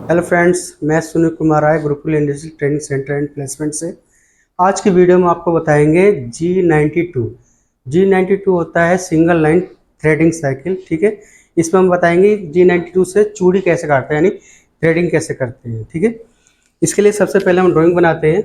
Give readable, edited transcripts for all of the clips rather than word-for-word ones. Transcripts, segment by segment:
Hello friends, मैं Sunil Kumar Rai Gurukul industrial training centre and placement से। आज की वीडियो में आपको बताएंगे G92 होता है सिंगल लाइन थ्रेडिंग साइकिल। ठीक है, इसमें हम बताएंगे G92 से चूड़ी कैसे काटते हैं, यानी थ्रेडिंग कैसे करते हैं। ठीक है, इसके लिए सबसे पहले हम ड्राइंग बनाते हैं।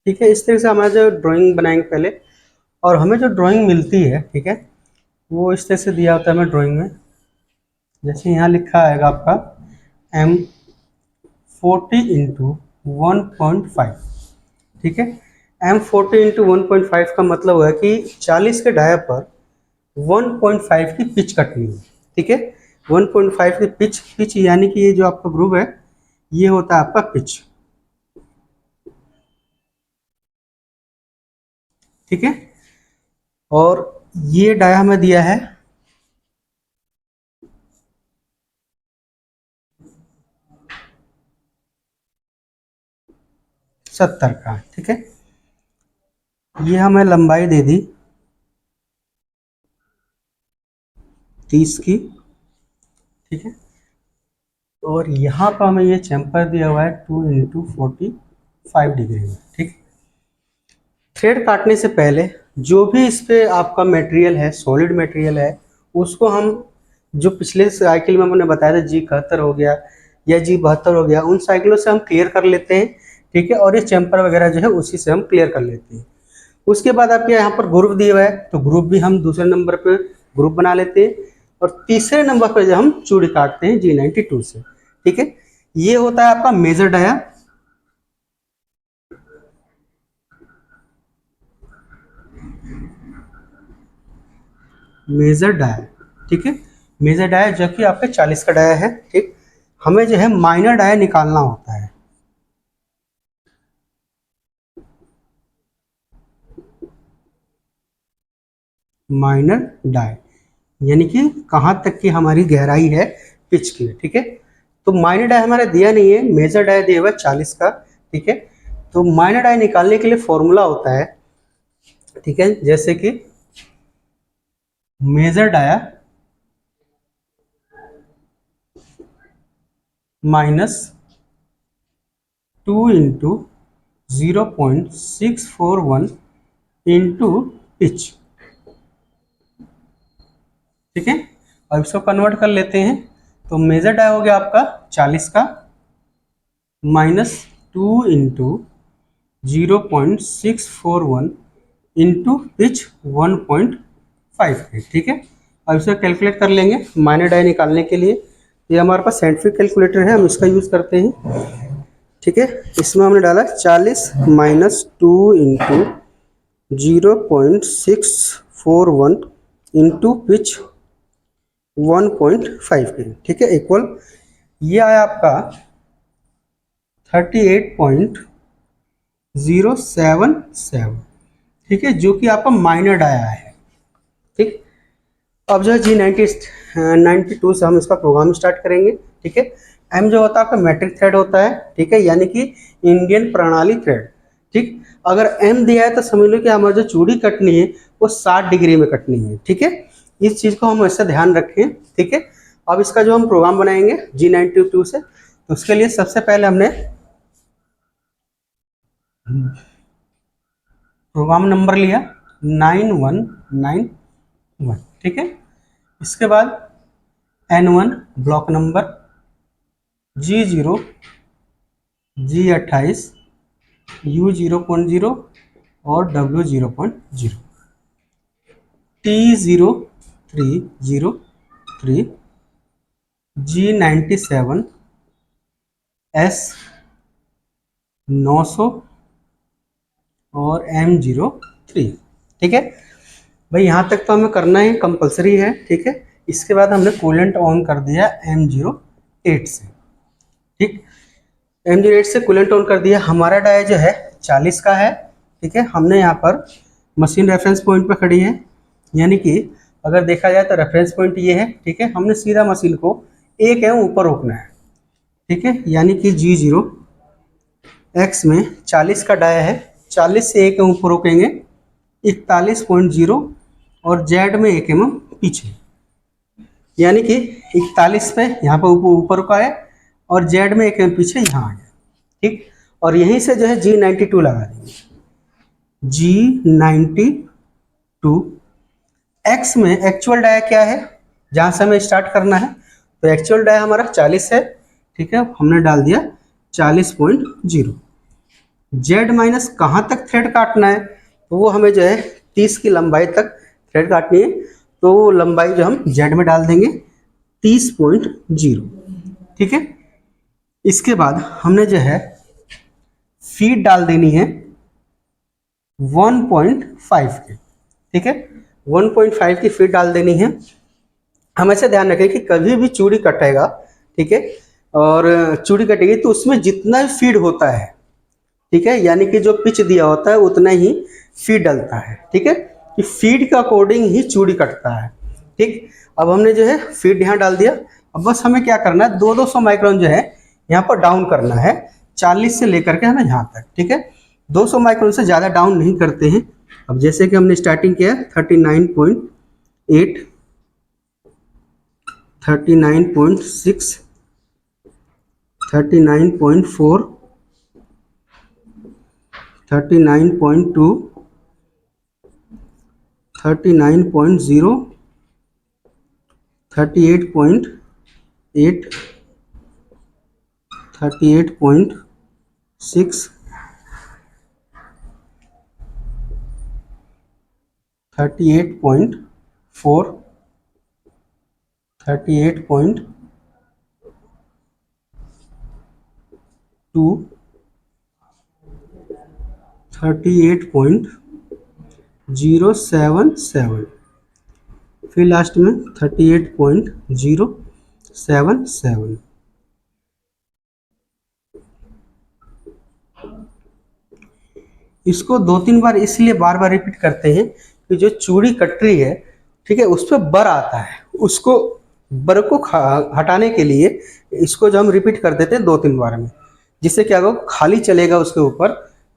ठीक है, इस तरह से हमारा जो ड्राइंग बनाएंगे पहले, और हमें जो ड्राइंग मिलती है, ठीक है, वो इस तरह से दिया होता है हमें ड्राइंग में। जैसे यहाँ लिखा आएगा आपका M40 × 1.5। ठीक है, M40 × 1.5 का मतलब है कि 40 के डाया पर 1.5 की पिच कटनी है। ठीक है, 1.5 की पिच पिच यानी कि ये जो आपका ग्रुप है, ये होता है आपका पिच। ठीक है, और ये डाया हमें दिया है 70 का। ठीक है, ये हमें लंबाई दे दी 30 की। ठीक है, और यहाँ पर हमें ये चैम्पर दिया हुआ है 2 × 45 डिग्री में। ठीक, थ्रेड काटने से पहले जो भी इस पे आपका मटेरियल है, सॉलिड मटेरियल है, उसको हम जो पिछले साइकिल में हमने बताया था G71 हो गया या G72 हो गया, उन साइकिलों से हम क्लियर कर लेते हैं। ठीक है, और ये चैम्पर वगैरह जो है उसी से हम क्लियर कर लेते हैं। उसके बाद आपके यहाँ पर ग्रुप दिया हुआ है, तो ग्रुप भी हम दूसरे नंबर पे ग्रुप बना लेते हैं, और तीसरे नंबर पर जो हम चूड़ी काटते हैं G92 से। ठीक है, ये होता है आपका मेजर डाया। मेजर डाया, ठीक है, मेजर डाया जो कि आपके 40 का डाया है। ठीक, हमें जो है माइनर डाया निकालना होता है। माइनर डाय यानी कि कहाँ तक की हमारी गहराई है पिच की। ठीक है, तो माइनर डाय हमारा दिया नहीं है, मेजर डाय दिया हुआ है 40 का। ठीक है, तो माइनर डाय निकालने के लिए फॉर्मूला होता है। ठीक है, जैसे कि मेजर डाया -2 × 0.641 इंटू पिच। ठीक है, अब इसको कन्वर्ट कर लेते हैं, तो मेजर डाय हो गया आपका 40 का -2 × 0.641 इंटू पिच 1.5 है। ठीक है, अब इसको कैलकुलेट कर लेंगे माइनर डाय निकालने के लिए। ये हमारे पास साइंटिफिक कैलकुलेटर है, हम इसका यूज़ करते हैं। ठीक है, इसमें हमने डाला 40 -2 × 0.641 इंटू पिच 1.5 के। ठीक है, इक्वल ये आया आपका 38.077। ठीक है, जो कि आपका माइनर डाया है। ठीक, अब जो है G92 से हम इसका प्रोग्राम स्टार्ट करेंगे। ठीक है, एम जो होता है आपका मैट्रिक थ्रेड होता है। ठीक है, यानी कि इंडियन प्रणाली थ्रेड। ठीक, अगर एम दिया है तो समझ लो कि हमारी जो चूड़ी कटनी है वो 60 डिग्री में कटनी है। ठीक है, इस चीज़ को हम ऐसा ध्यान रखें। ठीक है, अब इसका जो हम प्रोग्राम बनाएंगे G92 से, तो उसके लिए सबसे पहले हमने प्रोग्राम नंबर लिया 9191। ठीक है, इसके बाद N1 block number, G0 G28 U0.0 और W0.0 T0303 G97 S900 और M03। ठीक है भाई, यहाँ तक तो हमें करना ही कंपलसरी है। ठीक है, इसके बाद हमने कूलेंट ऑन कर दिया M08 से। ठीक, M08 से कूलेंट ऑन कर दिया। हमारा डाय जो है 40 का है। ठीक है, हमने यहाँ पर मशीन रेफरेंस पॉइंट पर खड़ी है, यानी कि अगर देखा जाए तो रेफरेंस पॉइंट ये है। ठीक है, हमने सीधा मशीन को 1 एम ऊपर रोकना है। ठीक है, यानी कि G0 X में 40 का डाया है, 40 से 1 एम ऊपर रोकेंगे 41.0 और Z में 1 एम पीछे, यानी कि 41 पे यहाँ पर ऊपर रुका है और Z में 1 एम पीछे यहाँ आ गया। ठीक, और यहीं से जो है G92 लगा देंगे। G92 X में एक्चुअल डाया क्या है, जहाँ से हमें स्टार्ट करना है, तो एक्चुअल डाया हमारा 40 है। ठीक है, हमने डाल दिया 40.0। Z माइनस कहाँ तक थ्रेड काटना है, तो वो हमें जो है 30 की लंबाई तक थ्रेड काटनी है, तो वो लंबाई जो हम Z में डाल देंगे 30.0। ठीक है, इसके बाद हमने जो है फीड डाल देनी है 1.5 की। ठीक है, 1.5 की फीड डाल देनी है। हमेशा ध्यान रखें कि कभी भी चूड़ी कटेगा, ठीक है, और चूड़ी कटेगी तो उसमें जितना भी फीड होता है, ठीक है, यानी कि जो पिच दिया होता है उतना ही फीड डलता है। ठीक है, कि फीड के अकॉर्डिंग ही चूड़ी कटता है। ठीक, अब हमने जो है फीड यहाँ डाल दिया। अब बस हमें क्या करना है, 200 माइक्रोन जो है यहाँ पर डाउन करना है, 40 से लेकर के हमें यहाँ तक। ठीक है, 200 माइक्रोन से ज़्यादा डाउन नहीं करते हैं। अब जैसे कि हमने स्टार्टिंग किया 39.8, 39.6, 39.4, 39.2, 39.0, 38.8, 38.6, 38.4, 38.2, 38.077, फिर लास्ट में 38.077। इसको 2-3 बार इसलिए बार बार रिपीट करते हैं कि जो चूड़ी कट रही है, ठीक है, उस पर बर आता है, उसको बर को हटाने के लिए इसको जो हम रिपीट कर देते हैं 2-3 बार में, जिससे क्या होगा, खाली चलेगा उसके ऊपर,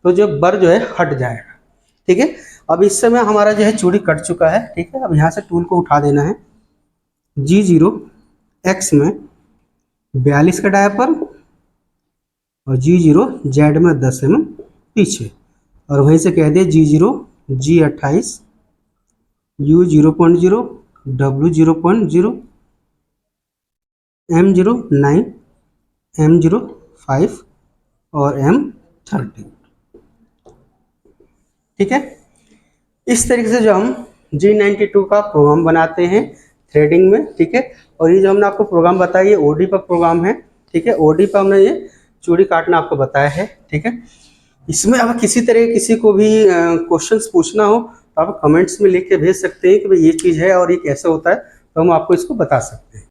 तो जो बर जो है हट जाएगा। ठीक है, अब इस समय हमारा जो है चूड़ी कट चुका है। ठीक है, अब यहाँ से टूल को उठा देना है। G0X में 42 का डाया पर और G0Z में 10 mm पीछे, और वहीं से कह दिया G0 G28, U 0.0, W 0.0, M09, M05 और M13। ठीक है, इस तरीके से जो हम G92 का प्रोग्राम बनाते हैं थ्रेडिंग में। ठीक है, और ये जो हमने आपको प्रोग्राम बताया ये ओडी पर प्रोग्राम है। ठीक है, ओडी पर हमने ये चूड़ी काटना आपको बताया है। ठीक है, इसमें अब किसी तरह किसी को भी क्वेश्चंस पूछना हो तो आप कमेंट्स में लिख के भेज सकते हैं कि भाई ये चीज़ है और ये कैसे होता है, तो हम आपको इसको बता सकते हैं।